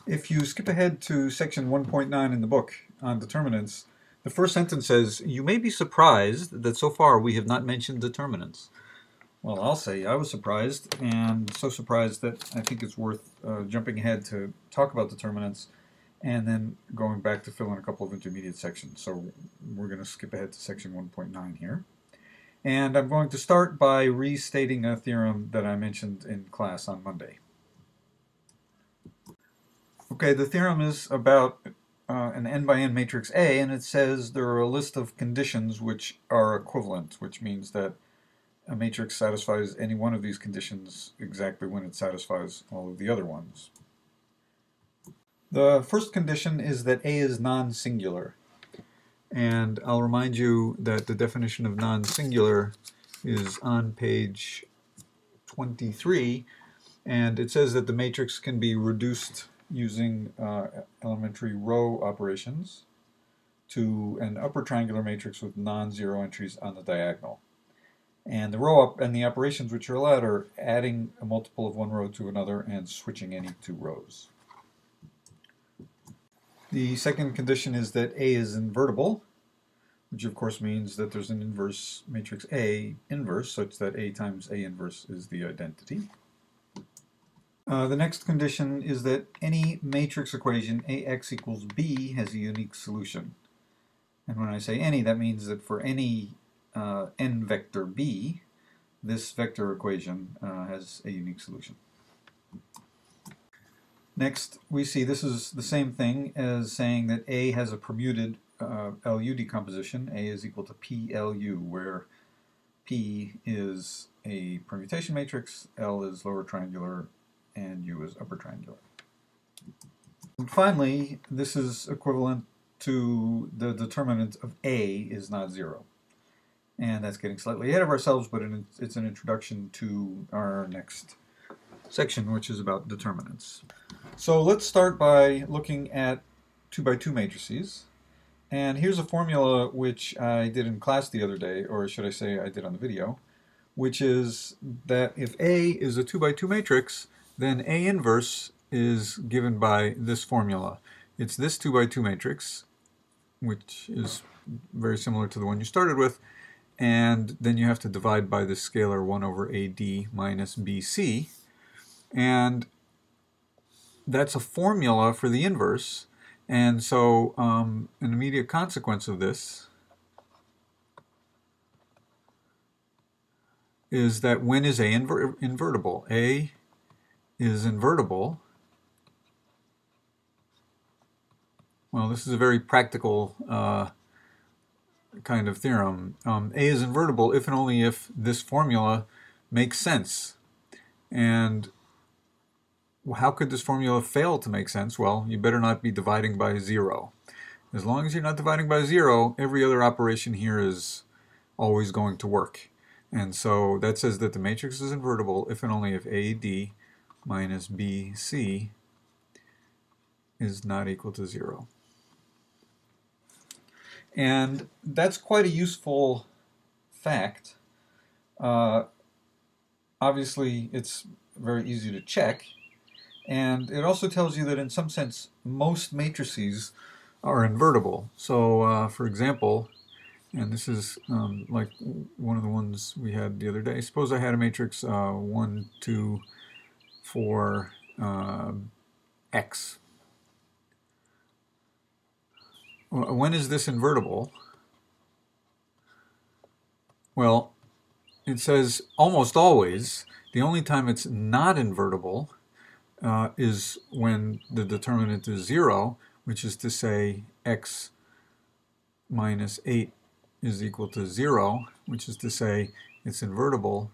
If you skip ahead to section 1.9 in the book on determinants, the first sentence says, "You may be surprised that so far we have not mentioned determinants." Well, I'll say I was surprised, and so surprised that I think it's worth jumping ahead to talk about determinants and then going back to fill in a couple of intermediate sections. So we're going to skip ahead to section 1.9 here. And I'm going to start by restating a theorem that I mentioned in class on Monday. Okay, the theorem is about an n by n matrix A, and it says there are a list of conditions which are equivalent, which means that a matrix satisfies any one of these conditions exactly when it satisfies all of the other ones. The first condition is that A is non-singular. And I'll remind you that the definition of non-singular is on page 23, and it says that the matrix can be reduced using elementary row operations to an upper triangular matrix with non-zero entries on the diagonal. And the row up and the operations which are allowed are adding a multiple of one row to another and switching any two rows. The second condition is that A is invertible, which of course means that there's an inverse matrix A inverse such that A times A inverse is the identity. The next condition is that any matrix equation AX equals B has a unique solution. And when I say any, that means that for any n vector B, this vector equation has a unique solution. Next, we see this is the same thing as saying that A has a permuted LU decomposition. A is equal to PLU, where P is a permutation matrix, L is lower triangular, and U is upper triangular. And finally, this is equivalent to the determinant of A is not zero. And that's getting slightly ahead of ourselves, but it's an introduction to our next section, which is about determinants. So let's start by looking at 2 by 2 matrices. And here's a formula which I did in class the other day, or should I say I did on the video, which is that if A is a 2 by 2 matrix, then A inverse is given by this formula. It's this 2 by 2 matrix, which is very similar to the one you started with, and then you have to divide by the scalar 1 over AD minus BC, and that's a formula for the inverse. And so an immediate consequence of this is that when is A invertible? A is invertible. Well, this is a very practical kind of theorem. A is invertible if and only if this formula makes sense. And how could this formula fail to make sense? Well, you better not be dividing by 0. As long as you're not dividing by 0, every other operation here is always going to work. And so that says that the matrix is invertible if and only if AD minus BC is not equal to 0. And that's quite a useful fact. Obviously, it's very easy to check. And it also tells you that in some sense, most matrices are invertible. So for example, and this is like one of the ones we had the other day. Suppose I had a matrix 1, 2, 4, X. When is this invertible? Well, it says almost always. The only time it's not invertible is when the determinant is 0, which is to say x minus 8 is equal to 0, which is to say it's invertible.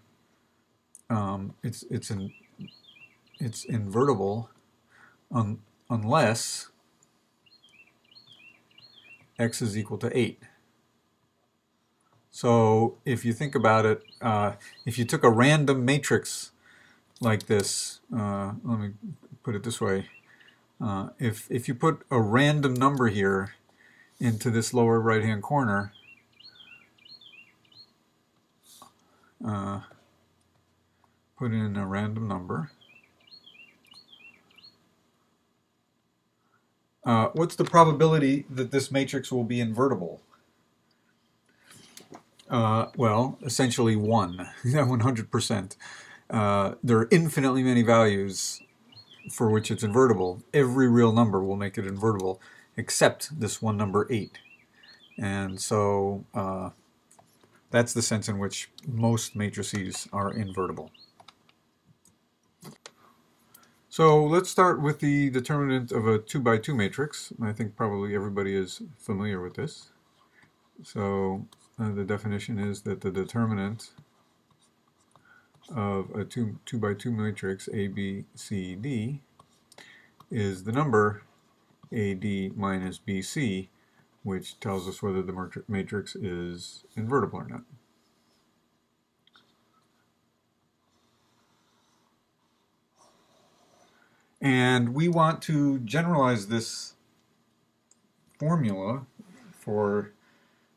It's invertible unless x is equal to 8. So if you think about it, if you took a random matrix like this, let me put it this way, if you put a random number here into this lower right hand corner, put in a random number, What's the probability that this matrix will be invertible? Well, essentially 1, 100%. There are infinitely many values for which it's invertible. Every real number will make it invertible, except this one number 8. And so that's the sense in which most matrices are invertible. So let's start with the determinant of a 2 by 2 matrix. I think probably everybody is familiar with this. So the definition is that the determinant of a 2 by 2 matrix A, B, C, D is the number AD minus BC, which tells us whether the matrix is invertible or not. And we want to generalize this formula for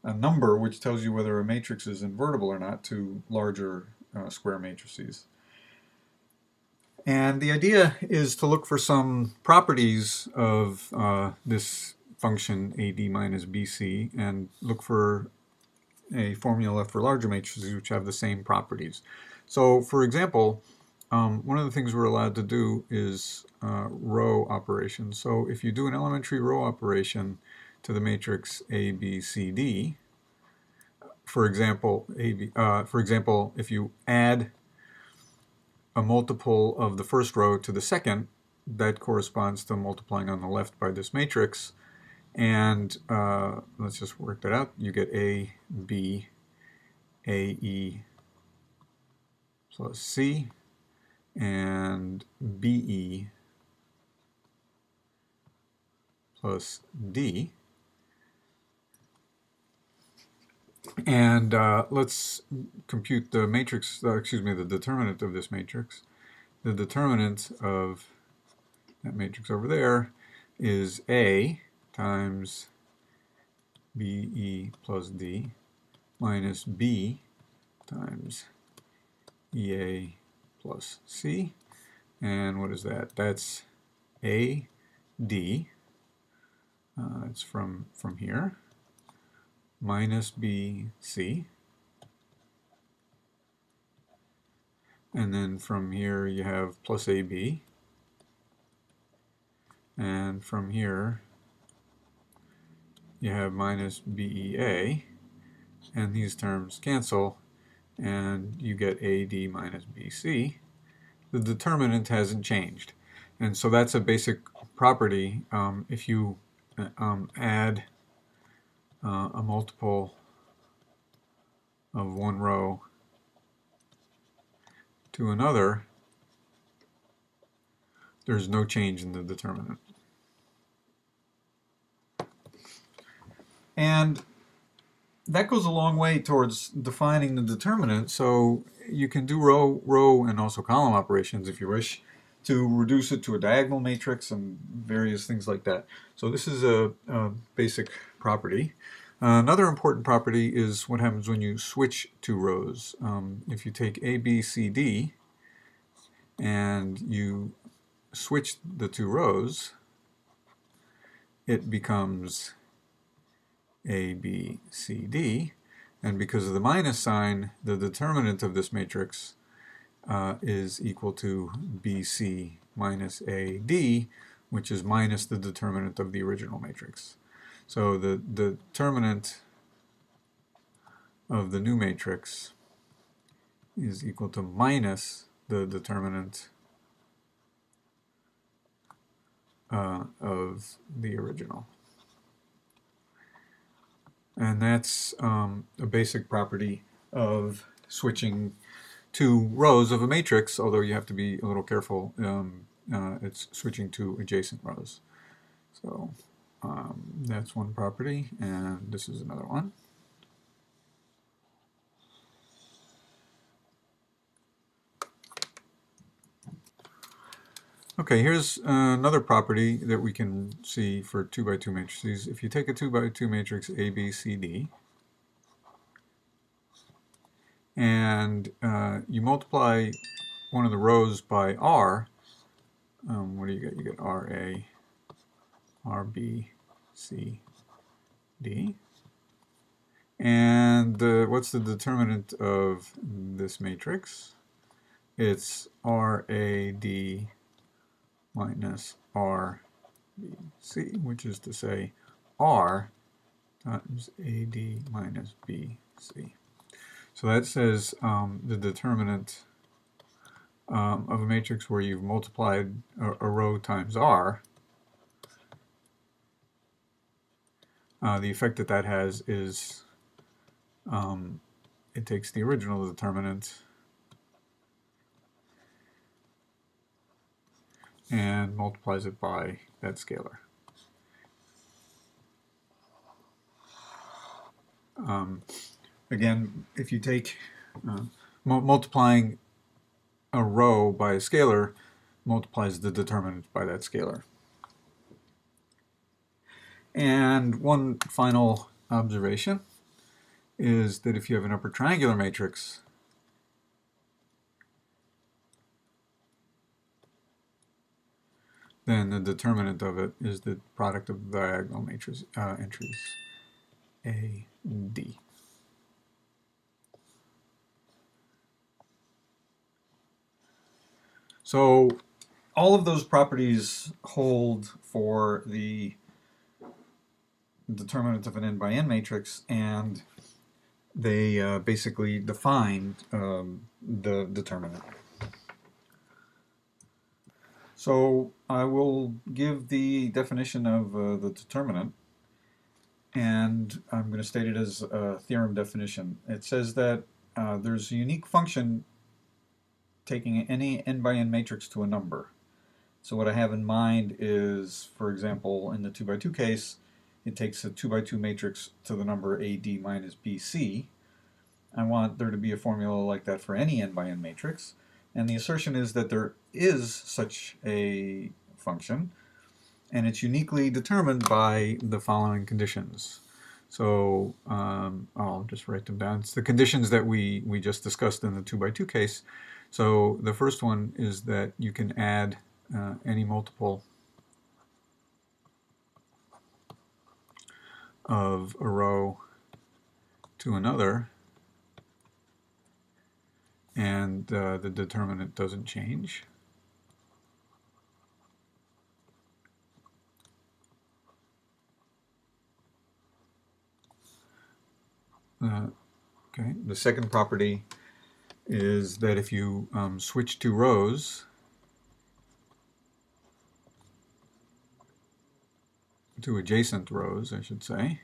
a number which tells you whether a matrix is invertible or not to larger square matrices. And the idea is to look for some properties of this function AD minus BC and look for a formula for larger matrices which have the same properties. So for example, one of the things we're allowed to do is row operations. So if you do an elementary row operation to the matrix A, B, C, D, for example, if you add a multiple of the first row to the second, that corresponds to multiplying on the left by this matrix. And let's just work that out. You get A, B, AE plus C, and BE plus D. And let's compute the matrix, the determinant of this matrix. The determinant of that matrix over there is A times BE plus D minus B times EA plus C. And what is that? That's AD. It's from here. Minus BC. And then from here you have plus AB. And from here you have minus BEA. And these terms cancel. And you get AD minus BC. The determinant hasn't changed. And so that's a basic property. If you add a multiple of one row to another, there's no change in the determinant. And that goes a long way towards defining the determinant. So you can do row and also column operations if you wish to reduce it to a diagonal matrix and various things like that. So this is a basic property. Another important property is what happens when you switch two rows. If you take A, B, C, D and you switch the two rows, it becomes A, B, C, D, and because of the minus sign, the determinant of this matrix is equal to BC minus AD, which is minus the determinant of the original matrix. So the determinant of the new matrix is equal to minus the determinant of the original. And that's a basic property of switching two rows of a matrix, although you have to be a little careful. It's switching to adjacent rows. So that's one property, and this is another one. Okay, here's another property that we can see for 2 by 2 matrices. If you take a 2 by 2 matrix A, B, C, D, and you multiply one of the rows by R, what do you get? You get RA R, B, C, D. And what's the determinant of this matrix? It's RAD minus RBC, which is to say R times AD minus BC. So that says the determinant of a matrix where you've multiplied a row times R, the effect that that has is it takes the original determinant and multiplies it by that scalar. Again, if you take multiplying a row by a scalar multiplies the determinant by that scalar. And one final observation is that if you have an upper triangular matrix, then the determinant of it is the product of the diagonal matrix entries A, D. So all of those properties hold for the determinant of an n by n matrix, and they basically define the determinant. So I will give the definition of the determinant, and I'm going to state it as a theorem definition. It says that there's a unique function taking any n by n matrix to a number. So what I have in mind is, for example, in the 2 by 2 case, it takes a 2 by 2 matrix to the number AD minus BC. I want there to be a formula like that for any n by n matrix. And the assertion is that there is such a function, and it's uniquely determined by the following conditions. So I'll just write them down. It's the conditions that we just discussed in the 2 by 2 case. So the first one is that you can add any multiple of a row to another, and the determinant doesn't change. Okay. The second property is that if you switch two rows to adjacent rows, I should say,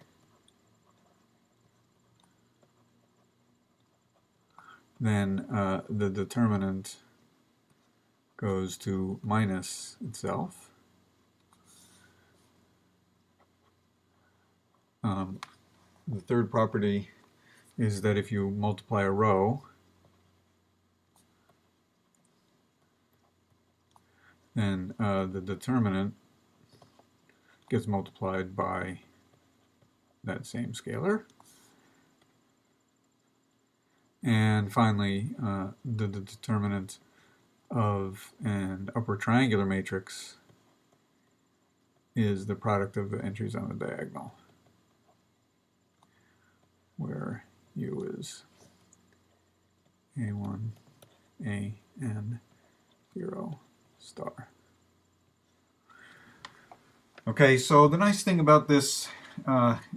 then the determinant goes to minus itself. The third property is that if you multiply a row, then the determinant gets multiplied by that same scalar. And finally, the determinant of an upper triangular matrix is the product of the entries on the diagonal, where U is A1, AN, 0, star. Okay, so the nice thing about this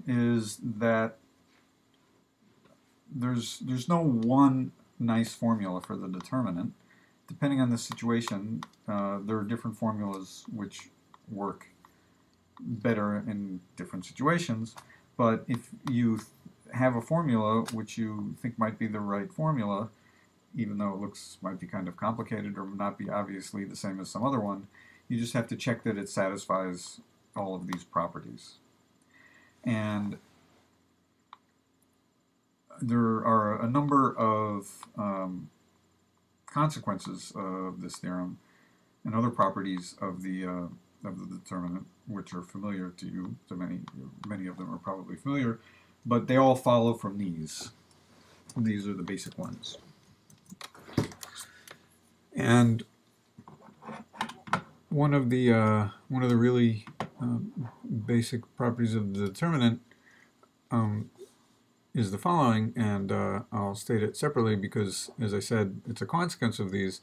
is that there's no one nice formula for the determinant. Depending on the situation, there are different formulas which work better in different situations. But if you have a formula which you think might be the right formula, even though it might be kind of complicated or not be obviously the same as some other one, you just have to check that it satisfies all of these properties. And there are a number of consequences of this theorem and other properties of the determinant, which are familiar to you. To many of them are probably familiar, but they all follow from these. These are the basic ones. And one of the really basic properties of the determinant is the following, and I'll state it separately because, as I said, it's a consequence of these,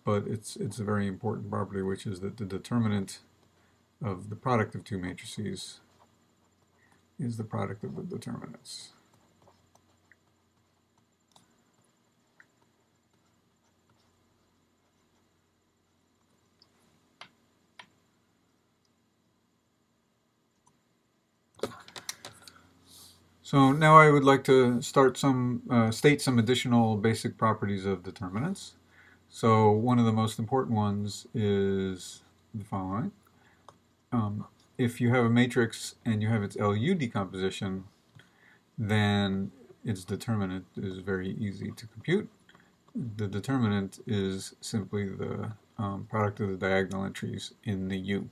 but it's a very important property, which is that the determinant of the product of two matrices is the product of the determinants. So now I would like to state some additional basic properties of determinants. So one of the most important ones is the following. If you have a matrix and you have its LU decomposition, then its determinant is very easy to compute. The determinant is simply the product of the diagonal entries in the U.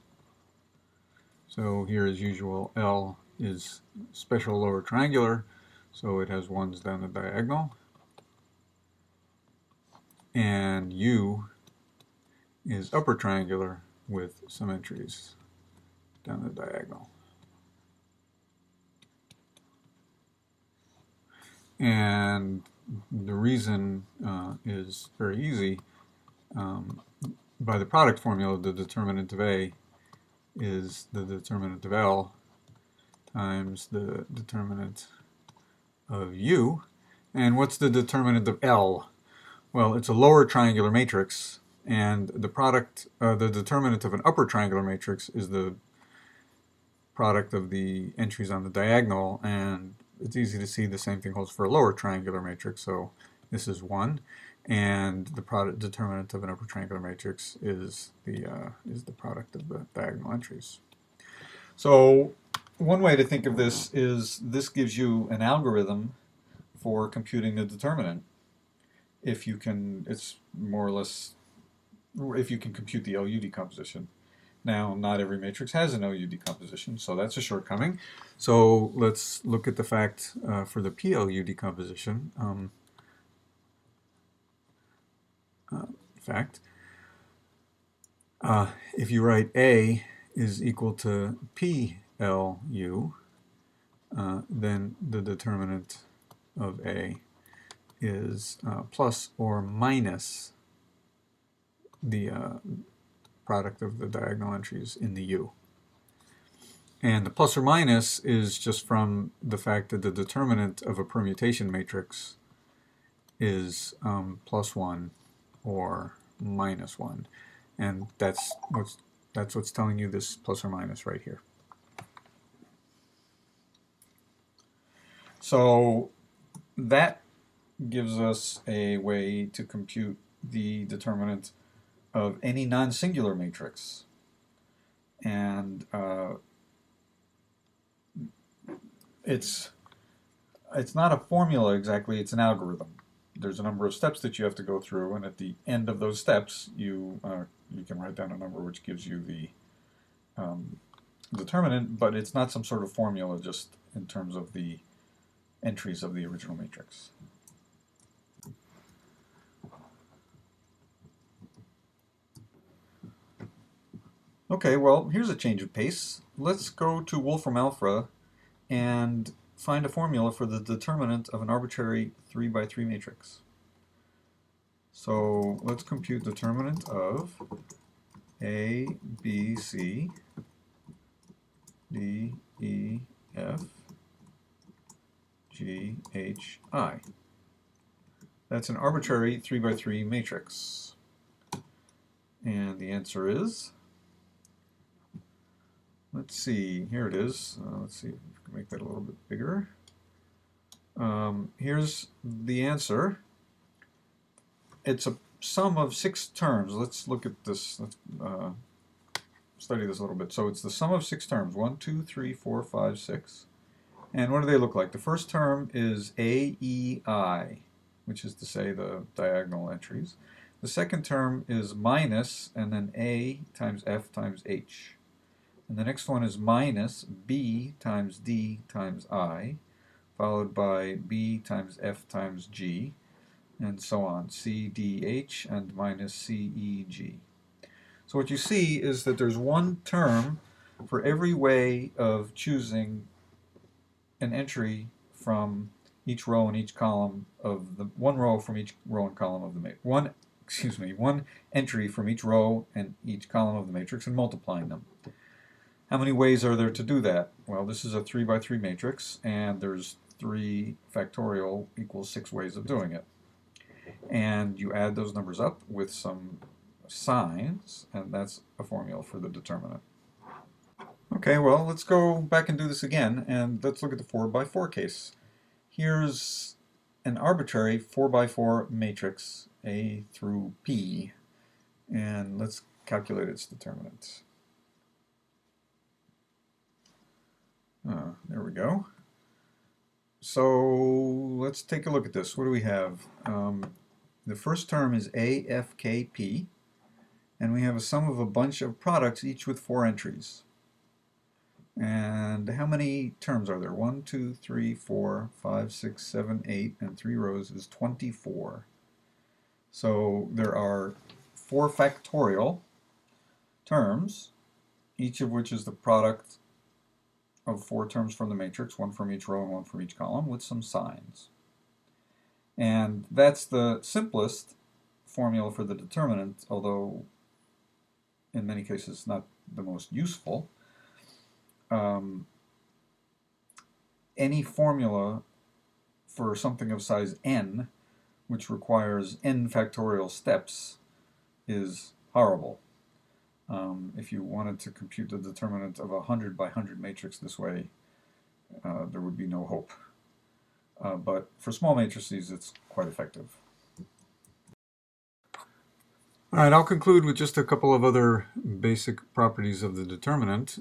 So here, as usual, L is special lower triangular, so it has ones down the diagonal. And U is upper triangular with some entries down the diagonal. And the reason is very easy. By the product formula, the determinant of A is the determinant of L times the determinant of U. And what's the determinant of L? Well, it's a lower triangular matrix, and the determinant of an upper triangular matrix is the product of the entries on the diagonal, and it's easy to see the same thing holds for a lower triangular matrix, so this is 1, and the product determinant of an upper triangular matrix is the product of the diagonal entries. So one way to think of this is this gives you an algorithm for computing the determinant. If you can, it's more or less, if you can compute the LU decomposition. Now, not every matrix has an LU decomposition, so that's a shortcoming. So let's look at the fact for the PLU decomposition. If you write A is equal to PLU, then the determinant of A is plus or minus the product of the diagonal entries in the U. And the plus or minus is just from the fact that the determinant of a permutation matrix is plus 1 or minus 1. And that's what's telling you this plus or minus right here. So that gives us a way to compute the determinant of any non-singular matrix. And it's not a formula exactly, it's an algorithm. There's a number of steps that you have to go through, and at the end of those steps you can write down a number which gives you the determinant, but it's not some sort of formula just in terms of the entries of the original matrix. Okay, well, here's a change of pace. Let's go to Wolfram Alpha and find a formula for the determinant of an arbitrary 3 by 3 matrix. So let's compute determinant of A, B, C, D, E, F, G, H, I. That's an arbitrary 3 by 3 matrix. And the answer is, let's see, here it is. Let's see if we can make that a little bit bigger. Here's the answer. It's a sum of 6 terms. Let's look at this. Let's study this a little bit. So it's the sum of 6 terms. 1, 2, 3, 4, 5, 6. And what do they look like? The first term is A, E, I, which is to say the diagonal entries. The second term is minus, and then A times F times H. And the next one is minus B times D times I, followed by B times F times G, and so on, C, D, H, and minus C, E, G. So what you see is that there's one term for every way of choosing an entry from each row and each column of the one row from each row and column of the matrix. One entry from each row and each column of the matrix and multiplying them. How many ways are there to do that? Well, this is a 3 by 3 matrix, and there's 3 factorial equals 6 ways of doing it. And you add those numbers up with some signs, and that's a formula for the determinant. Okay, well, let's go back and do this again, and let's look at the 4 by 4 case. Here's an arbitrary 4 by 4 matrix, A through P, and let's calculate its determinant. There we go. So let's take a look at this. What do we have? The first term is AFKP, and we have a sum of a bunch of products, each with 4 entries. And how many terms are there? 1, 2, 3, 4, 5, 6, 7, 8, and 3 rows is 24. So there are 4 factorial terms, each of which is the product of 4 terms from the matrix, 1 from each row and 1 from each column, with some signs. And that's the simplest formula for the determinant, although in many cases not the most useful. Any formula for something of size n, which requires n factorial steps, is horrible. If you wanted to compute the determinant of a 100 by 100 matrix this way, there would be no hope. But for small matrices, it's quite effective. All right, I'll conclude with just a couple of other basic properties of the determinant.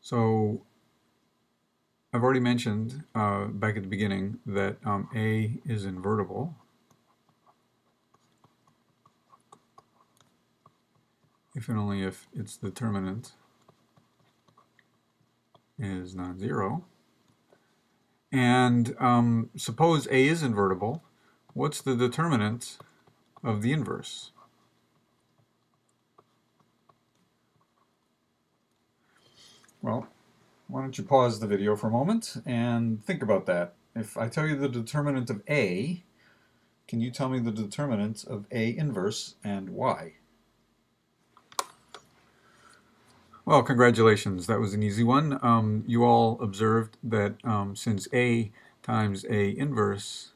So I've already mentioned back at the beginning that A is invertible. If and only if its determinant is non-zero. And suppose A is invertible, what's the determinant of the inverse? Well, why don't you pause the video for a moment and think about that. If I tell you the determinant of A, can you tell me the determinant of A inverse and why? Well, congratulations. That was an easy one. You all observed that since A times A inverse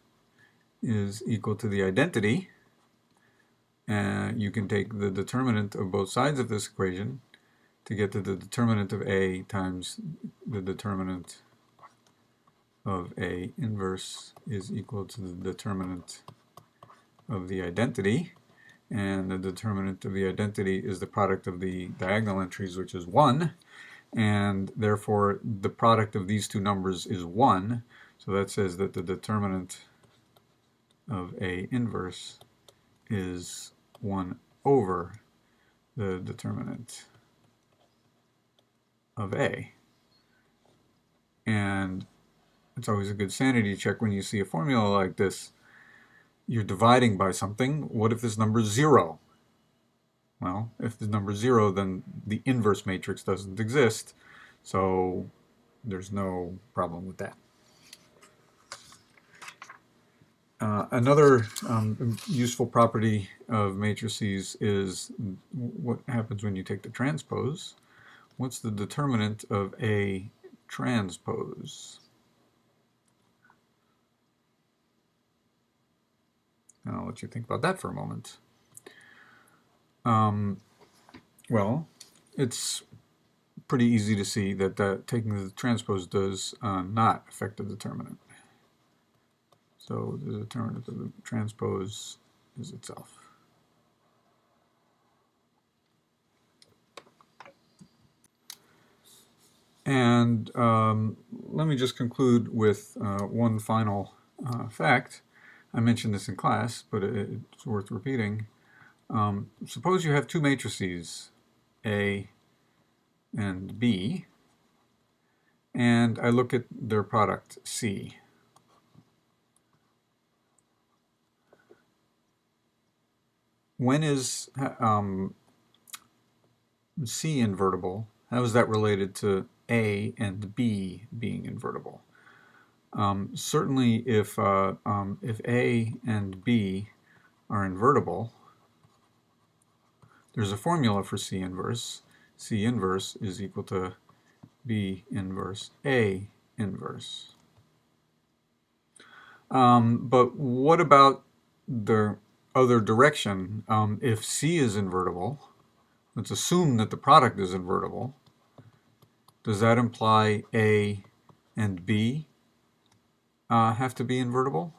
is equal to the identity, you can take the determinant of both sides of this equation to get to the determinant of A times the determinant of A inverse is equal to the determinant of the identity. And the determinant of the identity is the product of the diagonal entries, which is 1. And therefore, the product of these two numbers is 1. So that says that the determinant of A inverse is 1 over the determinant of A. And it's always a good sanity check when you see a formula like this. You're dividing by something. What if this number is 0? Well, if the number is 0, then the inverse matrix doesn't exist, so there's no problem with that. Another useful property of matrices is what happens when you take the transpose. What's the determinant of A transpose? And I'll let you think about that for a moment. Well, it's pretty easy to see that taking the transpose does not affect the determinant. So the determinant of the transpose is itself. And let me just conclude with one final fact. I mentioned this in class, but it's worth repeating. Suppose you have two matrices, A and B, and I look at their product, C. when is C invertible? How is that related to A and B being invertible? Certainly, if A and B are invertible, there's a formula for C inverse. C inverse is equal to B inverse A inverse. But what about the other direction? If C is invertible, let's assume that the product is invertible. Does that imply A and B have to be invertible?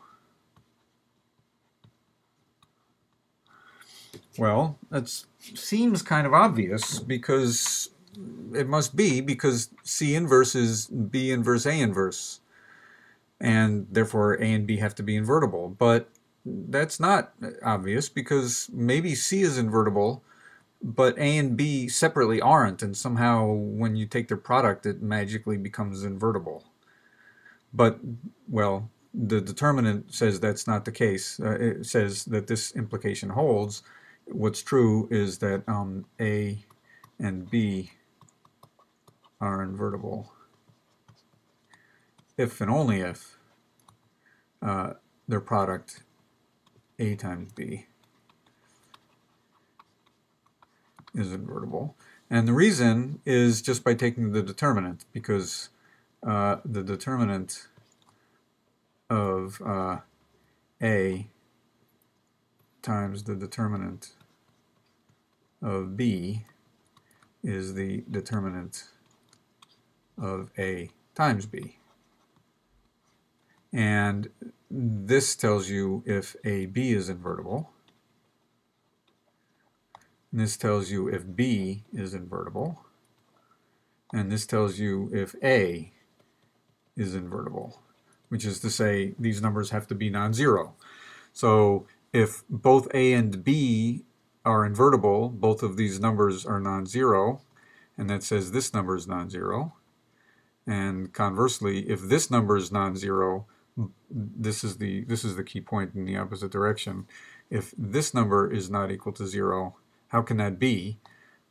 Well, that seems kind of obvious because it must be, because C inverse is B inverse A inverse, and therefore A and B have to be invertible. But that's not obvious because maybe C is invertible, but A and B separately aren't, and somehow when you take their product it magically becomes invertible. But, well, the determinant says that's not the case. It says that this implication holds. What's true is that A and B are invertible if and only if their product A times B is invertible. And the reason is just by taking the determinant, because the determinant of A times the determinant of B is the determinant of A times B. And this tells you if AB is invertible. And this tells you if B is invertible. And this tells you if A is invertible, which is to say these numbers have to be non-zero. So if both A and B are invertible, both of these numbers are non-zero, and that says this number is non-zero. And conversely, if this number is non-zero, this is the key point in the opposite direction. If this number is not equal to 0, how can that be?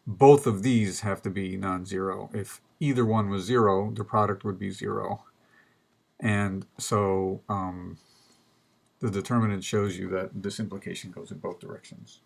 Both of these have to be non-zero. If either one was 0, the product would be 0. And so the determinant shows you that this implication goes in both directions.